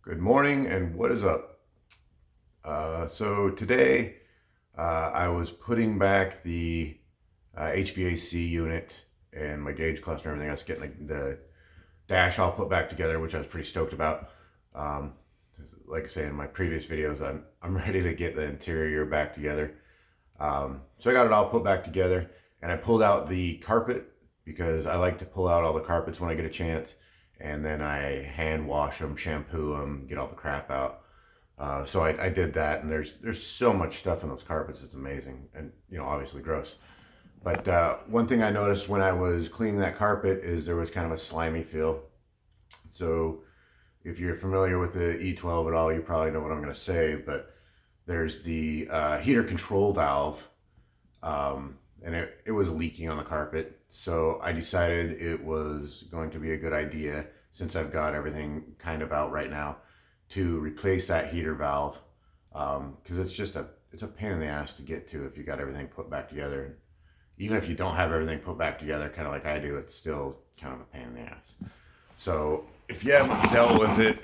Good morning, and what is up? So today I was putting back the HVAC unit and my gauge cluster and everything. I was getting the dash all put back together, which I was pretty stoked about. Um, like I say in my previous videos, I'm ready to get the interior back together. So I got it all put back together, and I pulled out the carpet because I like to pull out all the carpets when I get a chance, and then I hand wash them, shampoo them, get all the crap out. So I did that, and there's so much stuff in those carpets. It's amazing, and obviously gross. But one thing I noticed when I was cleaning that carpet is there was kind of a slimy feel. So if you're familiar with the e12 at all, you probably know what I'm going to say. But there's the heater control valve, and it was leaking on the carpet. So I decided it was going to be a good idea, since I've got everything kind of out right now, to replace that heater valve, because it's a pain in the ass to get to if you got everything put back together. And even if you don't have everything put back together, kind of like I do, it's still kind of a pain in the ass. So if you haven't dealt with it,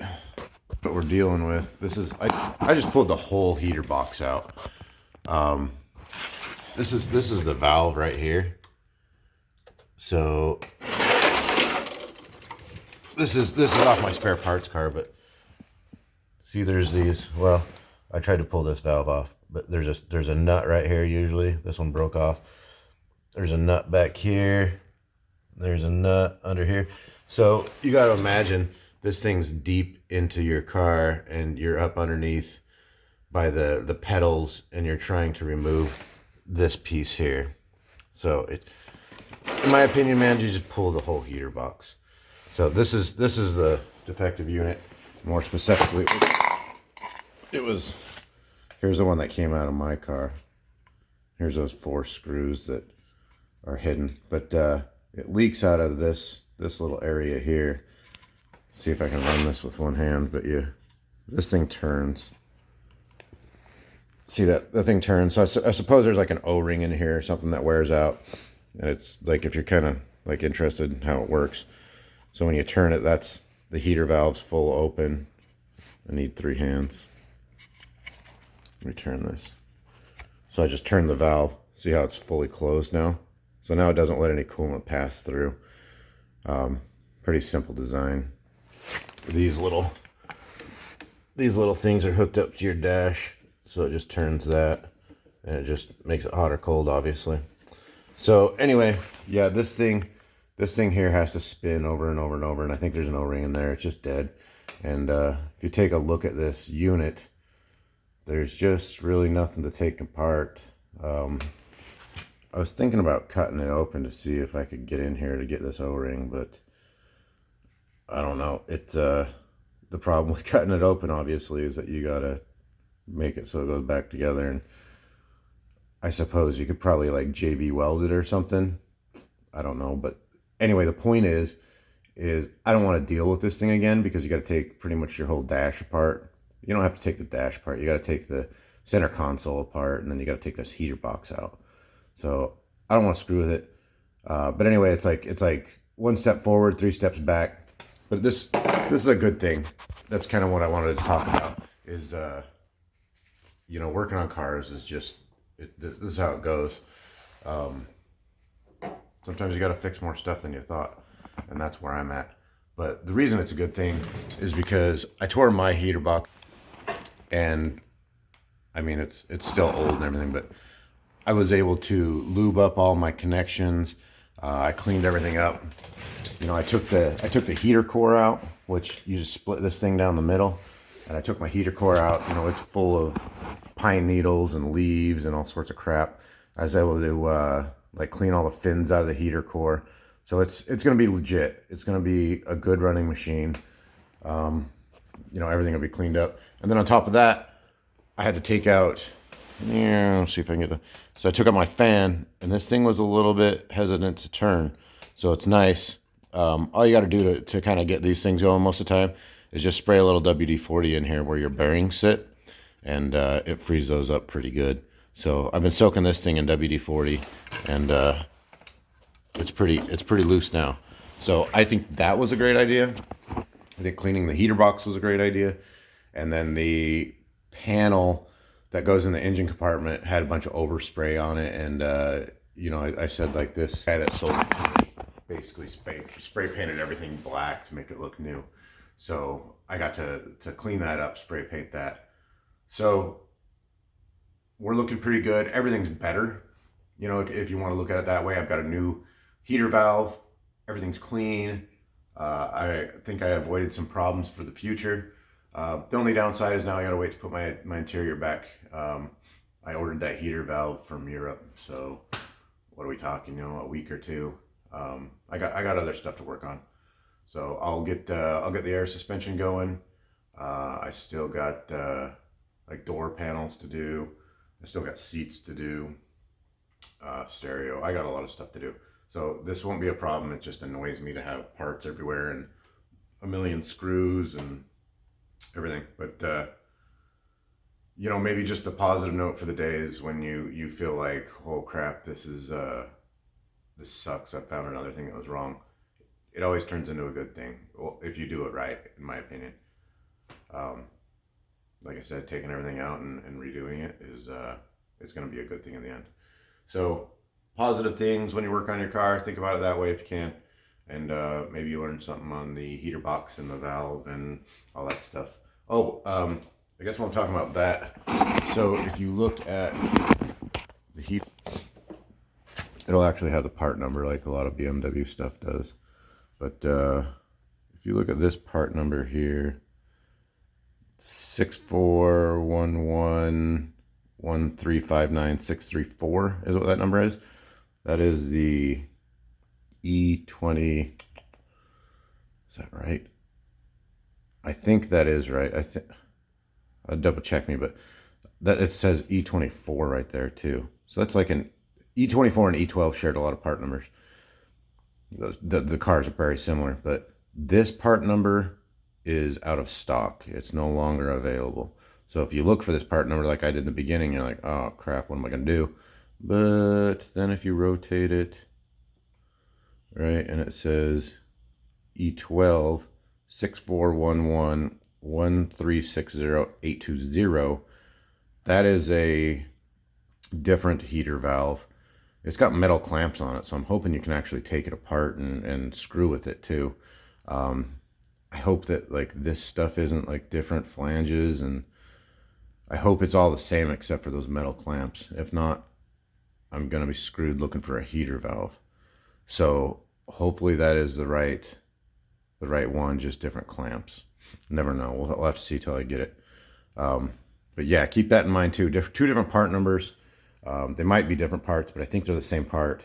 what we're dealing with, I just pulled the whole heater box out. This is the valve right here. So this is off my spare parts car, but see, there's these. Well, I tried to pull this valve off, but there's a nut right here. Usually, this one broke off. There's a nut back here. There's a nut under here. So you got to imagine this thing's deep into your car, and you're up underneath by the pedals, and you're trying to remove this piece here. So in my opinion, man, you just pull the whole heater box. So this is the defective unit. More specifically, here's the one that came out of my car. Here's those 4 screws that are hidden, but it leaks out of this little area here. See if I can run this with one hand, but this thing turns. See that thing turns. So I suppose there's like an O-ring in here or something that wears out, and it's like, if you're kind of like interested in how it works. So when you turn it, that's the heater valve's full open. I need 3 hands. Let me turn this. So I just turned the valve. See how it's fully closed now? So now it doesn't let any coolant pass through. Pretty simple design. These little things are hooked up to your dash, so it just turns that, and it just makes it hot or cold, obviously. So anyway, yeah, this thing here has to spin over and over and over, and I think there's an O-ring in there. It's just dead. And if you take a look at this unit, there's just really nothing to take apart. I was thinking about cutting it open to see if I could get in here to get this O-ring, but I don't know. The problem with cutting it open, obviously, is that you gotta make it so it goes back together. And I suppose you could probably like JB weld it or something. I don't know, but anyway, the point is I don't want to deal with this thing again, because you got to take pretty much your whole dash apart. You don't have to take the dash apart. You got to take the center console apart, and then you got to take this heater box out. So I don't want to screw with it. But anyway, it's like 1 step forward, 3 steps back. But this is a good thing. That's kind of what I wanted to talk about. Is working on cars is just this is how it goes. Sometimes you got to fix more stuff than you thought, and that's where I'm at. But the reason it's a good thing is because I tore my heater box, and I mean it's still old and everything, but I was able to lube up all my connections. I cleaned everything up. I took the heater core out, which you just split this thing down the middle, and I took my heater core out. It's full of pine needles and leaves and all sorts of crap. I was able to like clean all the fins out of the heater core. So it's going to be legit. It's going to be a good running machine. Everything will be cleaned up. And then on top of that, I had to take out, let's see if I can get the, so I took out my fan, and this thing was a little bit hesitant to turn. So it's nice. All you got to do to kind of get these things going most of the time is just spray a little WD-40 in here where your bearings sit, and it frees those up pretty good. So I've been soaking this thing in WD-40, and it's pretty loose now. So I think that was a great idea. I think cleaning the heater box was a great idea. And then the panel that goes in the engine compartment had a bunch of overspray on it. And, you know, I said like this guy that sold it to me basically spray painted everything black to make it look new. So I got to clean that up, spray paint that. So we're looking pretty good. Everything's better. You know, if you want to look at it that way, I've got a new heater valve. Everything's clean. I think I avoided some problems for the future. The only downside is now I gotta wait to put my interior back. I ordered that heater valve from Europe, so what are we talking? You know, a week or two. I got other stuff to work on, so I'll get the air suspension going. I still got like door panels to do. I still got seats to do. Stereo. I got a lot of stuff to do. So this won't be a problem. It just annoys me to have parts everywhere and a million screws and everything. But you know, maybe just a positive note for the day is when you feel like, oh crap, this sucks. I found another thing that was wrong. It always turns into a good thing. Well, if you do it right, in my opinion. Like I said, taking everything out and redoing it is it's going to be a good thing in the end. So positive things when you work on your car, think about it that way if you can. And maybe you learned something on the heater box and the valve and all that stuff. Oh, I guess while I'm talking about that, so if you look at the heat, it'll actually have the part number like a lot of BMW stuff does. But if you look at this part number here, 64111359634 is what that number is. That is the e20. Is that right? I think that is right. Double check me, but that it says e24 right there too. So that's like an e24 and e12 shared a lot of part numbers. The cars are very similar, but this part number is out of stock. It's no longer available. So if you look for this part number like I did in the beginning, you're like, oh crap, what am I gonna do? But then if you rotate it, right, and it says E12 64111360 that is a different heater valve. It's got metal clamps on it, so I'm hoping you can actually take it apart and screw with it too. I hope that like this stuff isn't like different flanges, and I hope it's all the same except for those metal clamps. If not, I'm gonna be screwed looking for a heater valve. So hopefully that is the right one, just different clamps. Never know. We'll have to see till I get it. But yeah, keep that in mind too. Two different part numbers. They might be different parts, but I think they're the same part.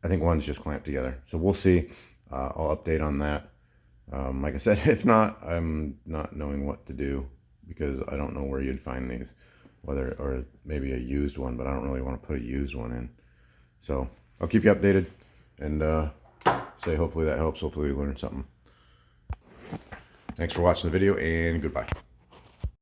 I think one's just clamped together. So we'll see. I'll update on that. Like I said, if not, I'm not knowing what to do because I don't know where you'd find these, or maybe a used one, but I don't really want to put a used one in. So I'll keep you updated and say hopefully that helps. Hopefully you learned something. Thanks for watching the video and goodbye.